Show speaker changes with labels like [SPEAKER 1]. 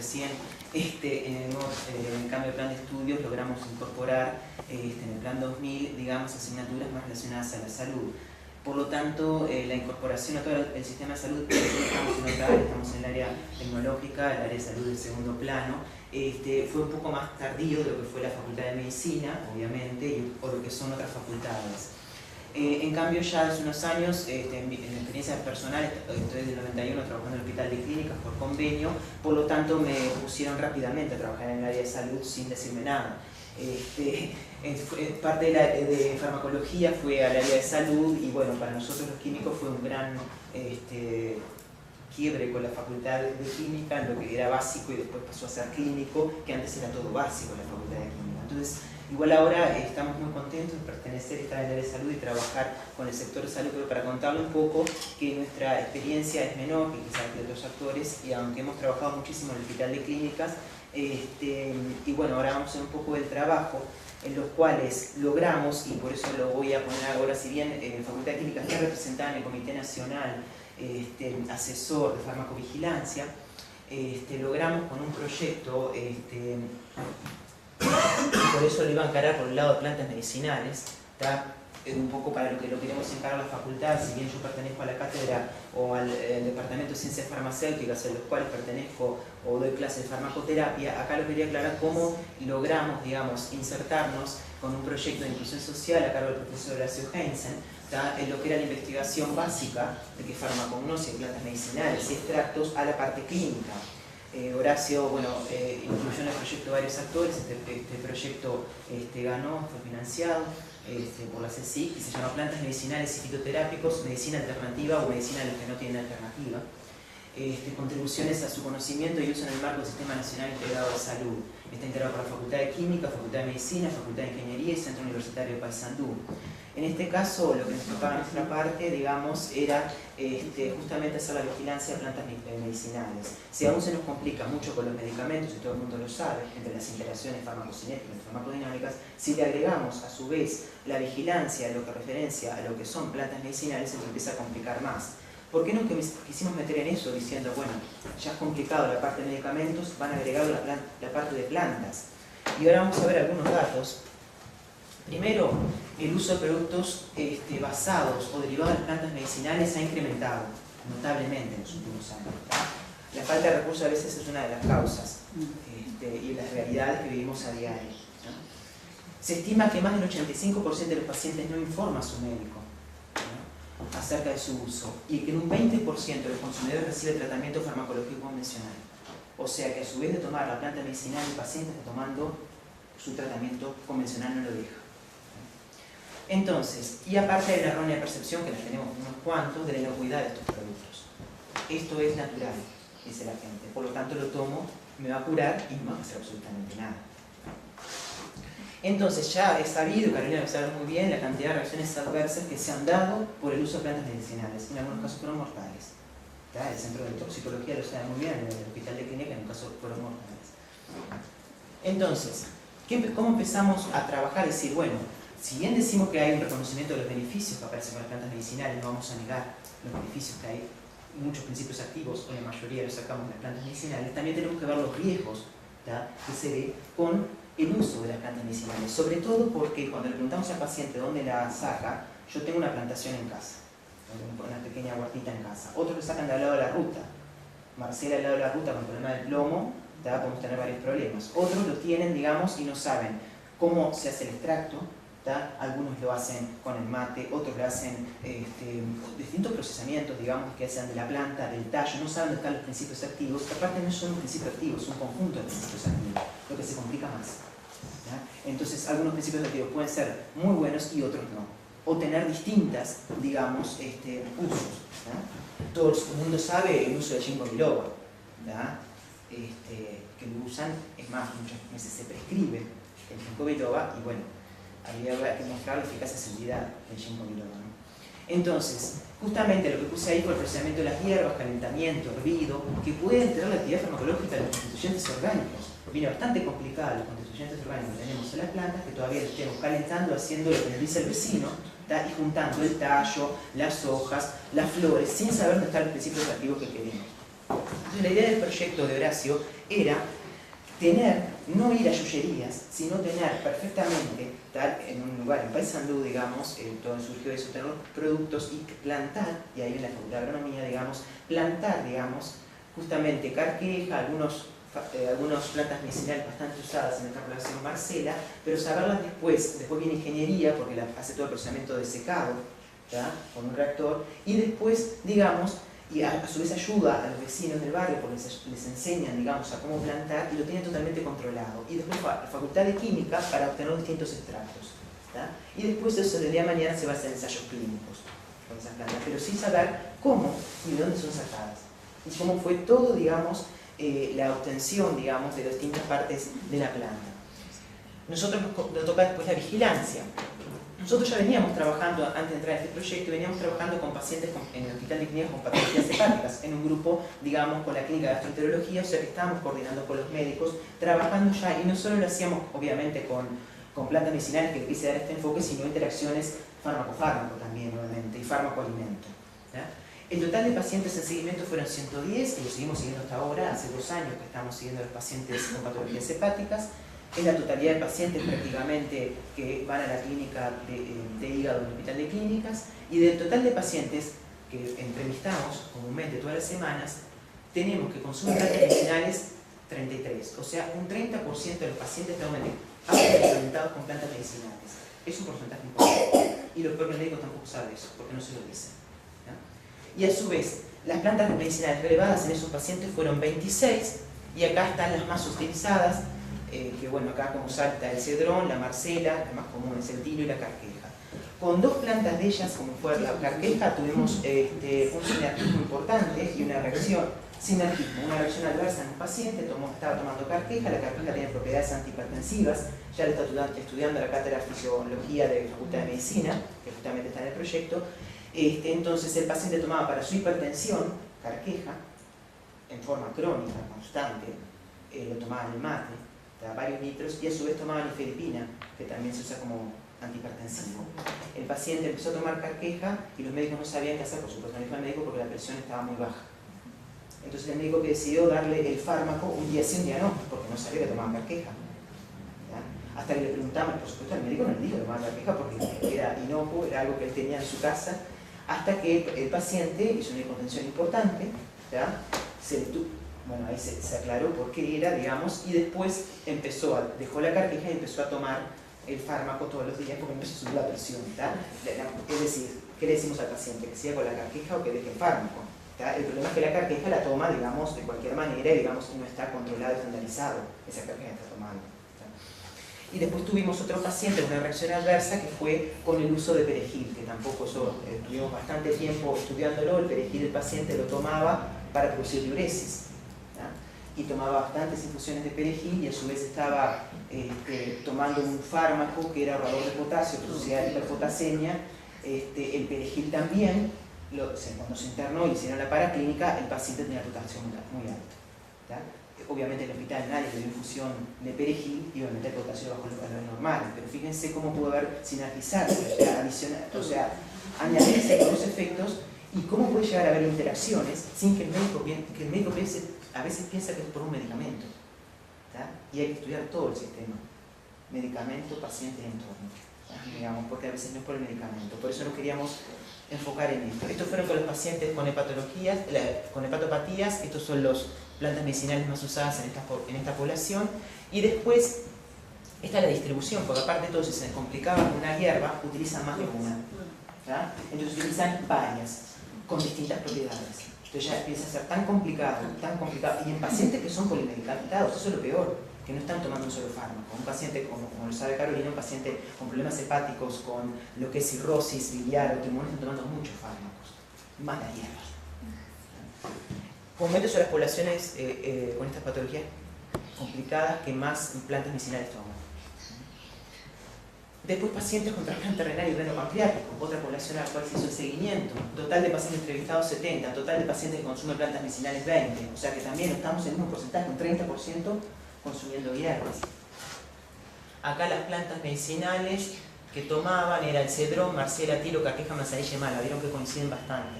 [SPEAKER 1] recién en el cambio de plan de estudios logramos incorporar en el plan 2000, digamos, asignaturas más relacionadas a la salud. Por lo tanto, la incorporación a todo el sistema de salud, estamos en otra área, estamos en el área tecnológica, el área de salud del segundo plano, fue un poco más tardío de lo que fue la Facultad de Medicina, obviamente, o lo que son otras facultades. En cambio, ya hace unos años, en mi experiencia personal, estoy desde el 91 trabajando en el Hospital de Clínicas por convenio, por lo tanto me pusieron rápidamente a trabajar en el área de salud sin decirme nada. Parte de farmacología fue al área de salud y bueno, para nosotros los químicos fue un gran quiebre con la facultad de química, lo que era básico y después pasó a ser clínico, que antes era todo básico en la facultad de química. Entonces, igual ahora estamos muy contentos de pertenecer, estar en el área de salud y trabajar con el sector de salud, pero para contarle un poco que nuestra experiencia es menor que quizás de otros actores, y aunque hemos trabajado muchísimo en el Hospital de Clínicas, y bueno, ahora vamos a ver un poco del trabajo en los cuales logramos, y por eso lo voy a poner ahora, si bien la Facultad de Química está representada en el Comité Nacional Asesor de Farmacovigilancia, logramos con un proyecto, por eso lo iba a encarar por el lado de plantas medicinales, ¿tá? Un poco para lo que lo queremos encarar la facultad, si bien yo pertenezco a la cátedra o al departamento de ciencias farmacéuticas, en los cuales pertenezco o doy clases de farmacoterapia, acá lo quería aclarar cómo logramos, digamos, insertarnos con un proyecto de inclusión social a cargo del profesor Horacio Heinzen, en lo que era la investigación básica de que farmacognosia, plantas medicinales y extractos a la parte clínica. Horacio, bueno, incluyó en el proyecto varios actores, este proyecto ganó, fue financiado por la CSIC, y se llama Plantas Medicinales y Fitoterápicos, Medicina Alternativa o Medicina de los que no tienen alternativa. Contribuciones a su conocimiento y uso en el marco del Sistema Nacional Integrado de Salud. Está integrado por la Facultad de Química, Facultad de Medicina, Facultad de Ingeniería y Centro Universitario de Paysandú. En este caso, lo que nos tocaba a nuestra parte, digamos, era justamente hacer la vigilancia de plantas medicinales. Si aún se nos complica mucho con los medicamentos, y todo el mundo lo sabe, entre las interacciones farmacocinéticas y farmacodinámicas, si le agregamos a su vez la vigilancia a lo que referencia a lo que son plantas medicinales, se nos empieza a complicar más. ¿Por qué no quisimos meter en eso diciendo, bueno, ya es complicado la parte de medicamentos, van a agregar la parte de plantas? Y ahora vamos a ver algunos datos. Primero, el uso de productos basados o derivados de las plantas medicinales ha incrementado notablemente en los últimos años. La falta de recursos a veces es una de las causas y las realidades que vivimos a diario. Se estima que más del 85% de los pacientes no informa a su médico acerca de su uso y que un 20% de los consumidores recibe tratamiento farmacológico convencional. O sea que a su vez de tomar la planta medicinal, el paciente está tomando su tratamiento convencional, no lo deja. Entonces, y aparte de la errónea percepción, que la tenemos unos cuantos, de la inocuidad de estos productos. Esto es natural, dice la gente. Por lo tanto lo tomo, me va a curar y no va a hacer absolutamente nada. Entonces ya es sabido, Carolina lo sabe muy bien, la cantidad de reacciones adversas que se han dado por el uso de plantas medicinales. En algunos casos fueron mortales. El Centro de Toxicología lo sabe muy bien, en el Hospital de Clínica en un caso fueron mortales. Entonces, ¿cómo empezamos a trabajar? Es decir, bueno, si bien decimos que hay un reconocimiento de los beneficios que aparecen con las plantas medicinales, no vamos a negar los beneficios que hay, muchos principios activos, o la mayoría los sacamos de las plantas medicinales, también tenemos que ver los riesgos que se ve con el uso de las plantas medicinales, sobre todo porque cuando le preguntamos al paciente dónde la saca, yo tengo una plantación en casa, una pequeña huertita en casa, otros lo sacan de al lado de la ruta, Marcela al lado de la ruta con el problema del plomo, podemos tener varios problemas, otros lo tienen, digamos, y no saben cómo se hace el extracto, algunos lo hacen con el mate, otros lo hacen distintos procesamientos, digamos, que hacen de la planta, del tallo, no saben dónde están los principios activos, que aparte no son un principio activo, es un conjunto de principios activos, lo que se complica más. Entonces, algunos principios activos pueden ser muy buenos y otros no, o tener distintas, digamos, usos. Todo el mundo sabe el uso del ginkgo biloba, que lo usan, es más, muchas veces se prescribe el ginkgo biloba y bueno, habría que mostrar la eficacia y seguridad del ginkgo biloba. Entonces, justamente lo que puse ahí fue el procesamiento de las hierbas, calentamiento, hervido, que pueden tener la actividad farmacológica de los constituyentes orgánicos. Viene bastante complicado los constituyentes orgánicos que tenemos en las plantas, que todavía lo estemos calentando, haciendo lo que nos dice el vecino, y juntando el tallo, las hojas, las flores, sin saber dónde están los principios activos que queremos. Entonces la idea del proyecto de Horacio era no ir a yullerías, sino tener perfectamente, en un lugar, en Paysandú, digamos, todo surgió de eso, tener productos y plantar, y ahí en la Facultad de Agronomía, digamos, plantar, digamos, justamente carqueja, algunas plantas medicinales bastante usadas en esta población Marcela, pero saberlas después viene ingeniería, porque hace todo el procesamiento de secado, ¿tá? Con un reactor, y después, digamos, y a su vez ayuda a los vecinos del barrio porque les enseñan, digamos, a cómo plantar y lo tienen totalmente controlado. Y después la Facultad de Química para obtener distintos extractos. ¿Tá? Y después eso del día de mañana se va a hacer ensayos clínicos con esas plantas, pero sin saber cómo y de dónde son sacadas. Y cómo fue todo, digamos, la obtención, digamos, de las distintas partes de la planta. Nosotros nos toca después la vigilancia. Nosotros ya veníamos trabajando, antes de entrar en este proyecto, veníamos trabajando con pacientes en el Hospital de Clínicas con patologías hepáticas, en un grupo, digamos, con la clínica de gastroenterología, o sea que estábamos coordinando con los médicos, trabajando ya, y no solo lo hacíamos, obviamente, con plantas medicinales, que le quise dar este enfoque, sino interacciones fármaco-fármaco también, obviamente, y fármaco-alimento. El total de pacientes en seguimiento fueron 110, y lo seguimos siguiendo hasta ahora, hace 2 años que estamos siguiendo a los pacientes con patologías hepáticas. Es la totalidad de pacientes prácticamente que van a la clínica de hígado en el Hospital de Clínicas, y del total de pacientes que entrevistamos comúnmente todas las semanas, tenemos que consumen plantas medicinales 33, o sea, un 30% de los pacientes están alimentados con plantas medicinales. Es un porcentaje importante, y los propios médicos tampoco saben eso, porque no se lo dicen, ¿no? Y a su vez, las plantas medicinales relevadas en esos pacientes fueron 26, y acá están las más utilizadas, que bueno, acá como salta el cedrón, la marcela, la más común es el tilo y la carqueja. Con 2 plantas de ellas, como fue la carqueja, tuvimos un sinergismo importante y una reacción adversa en un paciente, estaba tomando carqueja, la carqueja tiene propiedades antihipertensivas, ya le está estudiando la cátedra de fisiología de la Facultad de Medicina, que justamente está en el proyecto. Entonces el paciente tomaba para su hipertensión carqueja, en forma crónica, constante, lo tomaba en el mate, varios litros, y a su vez tomaban nifedipina, que también se usa como antihipertensivo. El paciente empezó a tomar carqueja y los médicos no sabían qué hacer, por supuesto, no dijo al médico porque la presión estaba muy baja. Entonces el médico decidió darle el fármaco un día sí, un día no, porque no sabía que tomaba carqueja. ¿Ya? Hasta que le preguntamos, por supuesto, al médico no le dijo que tomaba carqueja porque era inocuo, era algo que él tenía en su casa, hasta que el paciente hizo una hipotensión importante, ¿ya? Bueno, ahí se aclaró por qué era, digamos, y después dejó la carqueja y empezó a tomar el fármaco todos los días porque empezó a subir la presión, ¿tá? Es decir, ¿qué le decimos al paciente? ¿Que siga con la carqueja o que deje el fármaco? ¿Tá? El problema es que la carqueja la toma, digamos, de cualquier manera y, digamos, no está controlado y estandarizado, esa carqueja está tomando. ¿Tá? Y después tuvimos otro paciente con una reacción adversa que fue con el uso de perejil, que tampoco tuvimos bastante tiempo estudiándolo. El perejil el paciente lo tomaba para producir diuresis. Y tomaba bastantes infusiones de perejil y a su vez estaba tomando un fármaco que era ahorrador de potasio, que producía hiperpotasemia. El perejil también, cuando se internó y hicieron la paraclínica, el paciente tenía potasio muy alto. ¿Tá? Obviamente en el hospital nadie le dio infusión de perejil y obviamente el potasio bajo los valores normales, pero fíjense cómo pudo haber sinergizarse, o sea, añadirse con los efectos y cómo puede llegar a haber interacciones sin que el médico a veces piensa que es por un medicamento. ¿Tá? Y hay que estudiar todo el sistema. Medicamento, paciente y entorno. Digamos, porque a veces no es por el medicamento. Por eso nos queríamos enfocar en esto. Estos fueron con los pacientes con hepatologías, con hepatopatías. Estos son las plantas medicinales más usadas en esta población. Y después, esta es la distribución, porque aparte de todo, si se complicaba con una hierba, utilizan más de una. ¿Tá? Entonces utilizan varias, con distintas propiedades. Entonces ya empieza a ser tan complicado, y en pacientes que son polimedicamentados, eso es lo peor, que no están tomando un solo fármaco. Un paciente, como lo sabe Carolina, un paciente con problemas hepáticos, con lo que es cirrosis, biliar, autoinmunes, están tomando muchos fármacos, más las hierbas. Comúnmente son las poblaciones con estas patologías complicadas que más plantas medicinales toman. Después pacientes con trasplante renal y reno pancreático, otra población a la cual se hizo el seguimiento. Total de pacientes entrevistados 70, total de pacientes que consumen plantas medicinales 20. O sea que también estamos en un porcentaje, un 30% consumiendo hierbas. Acá las plantas medicinales que tomaban era el cedrón, marcela, tilo, carqueja, manzanilla y mala. Vieron que coinciden bastante.